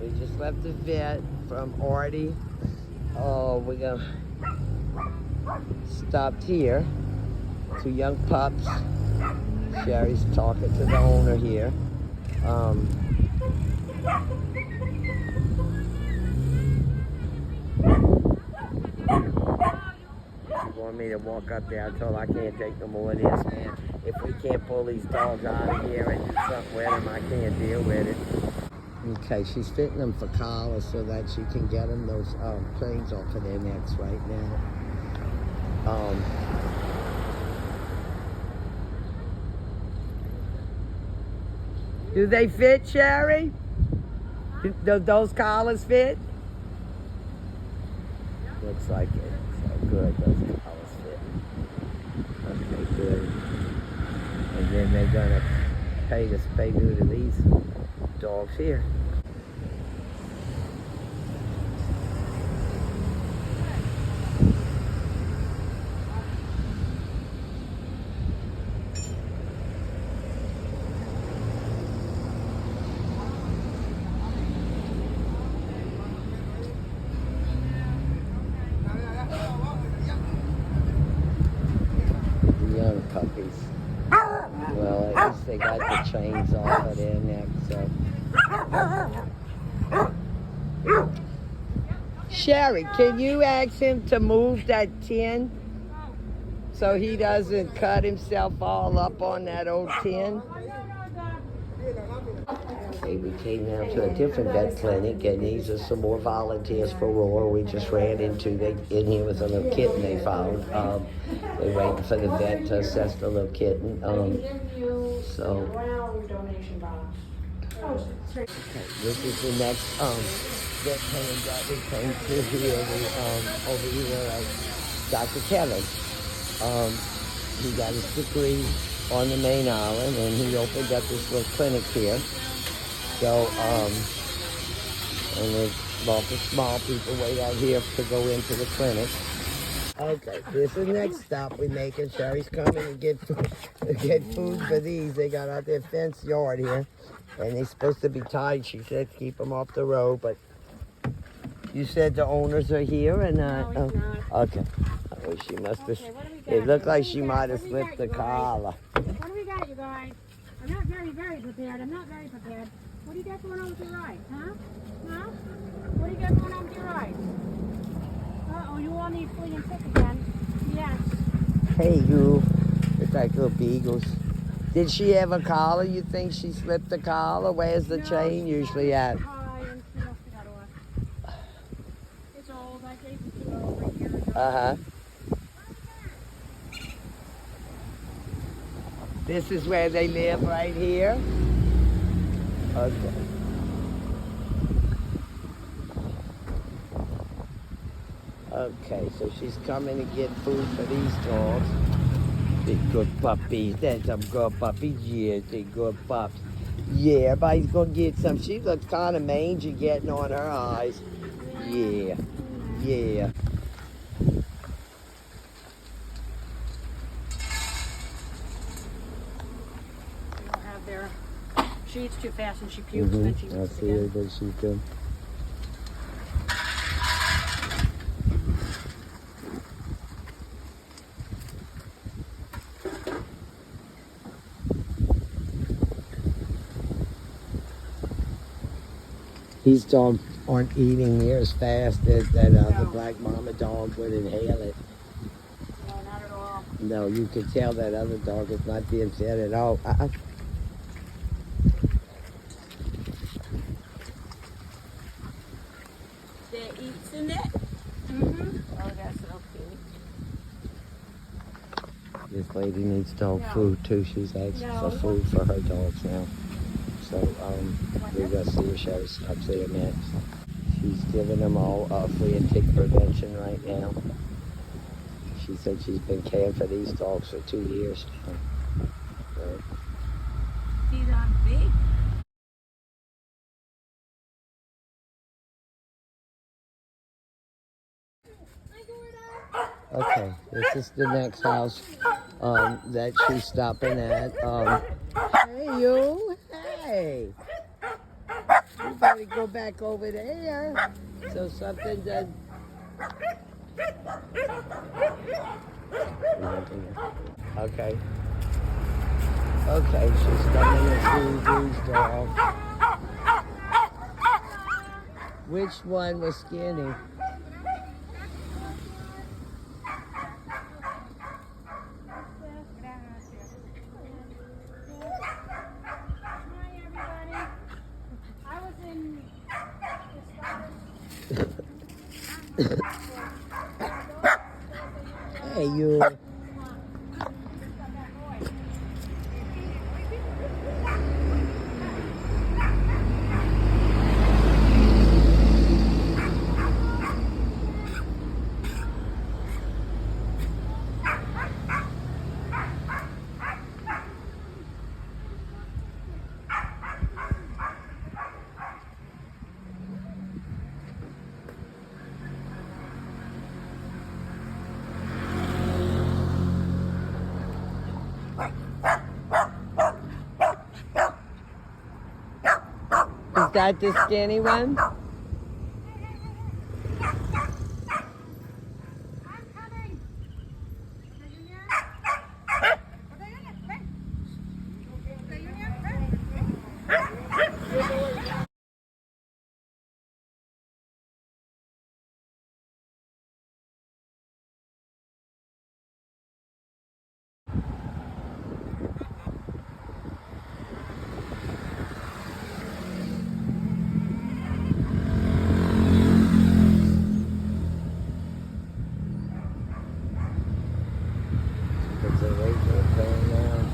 We just left the vet from Artie. Oh, we're gonna stop here. 2 young pups. Sherry's talking to the owner here. She wanted me to walk up there. I told her I can't take no more of this, man. If we can't pull these dogs out of here and do something with them, I can't deal with it. Okay, she's fitting them for collars so that she can get them those chains off of their necks right now. Do they fit, Sherry? Do those collars fit? Looks like it. So good, those collars fit. Okay, good. And then they're gonna pay to spay neuter these dogs here. The young puppies. Well, at least they got the chains off of their neck, so. Sherry, can you ask him to move that tin so he doesn't cut himself all up on that old tin? Okay, we came down to a different vet clinic, and these are some more volunteers for Roar. We just ran into, in here was a little kitten they found. They're waiting for the vet to assess the little kitten. So, okay, this is the next vet clinic that we came to here. Over here, Dr. Kevin. He got his degree on the main island, and he opened up this little clinic here. So, and there's lots of small people wait out here to go into the clinic. Okay, this is the next stop we make, and Sherry's coming to get food for these. They got out their fenced yard here, and they're supposed to be tied, she said, to keep them off the road, but you said the owners are here, and no, he's not. Okay. Oh, she must have, it looked like she might have slipped the collar. What do we got, you guys? I'm not very prepared. I'm not very prepared. What do you got going on with your ride, huh? Huh? What do you got going on with your ride? Uh-oh, you all need flea and tick again. Yes. Hey, you. It's like little beagles. Did she have a collar? You think she slipped the collar? Where's the chain usually at? And she must have got off. It's old. I gave it to her over a year ago. Uh-huh. This is where they live right here? Okay. Okay, so she's coming to get food for these dogs. They're good puppies. That's some good puppies. Yeah, they're good pups. Yeah, everybody's gonna get some. She looks kind of mangy getting on her eyes. Yeah, yeah. Their sheets too fast and she pukes, then she I see her, but she's good. These dogs aren't eating near as fast as the black mama dog would inhale it. No, not at all. No, you can tell that other dog is not being fed at all. They're eating it? Mm-hmm. Oh, that's so cute. This lady needs dog food too. She's asking for food for her dogs now. So we're gonna see if Sherry's up there next. She's giving them all flea and tick prevention right now. She said she's been caring for these dogs for 2 years now. So, These aren't big. okay, this is the next house that she's stopping at. Hey, you. Hey. You better go back over there. So something does. Okay. Okay, she's coming to see whose dog. Which one was skinny? Hi, everybody. I was in Hey, you. Is that the skinny one? I'm coming. It's a radio playing now.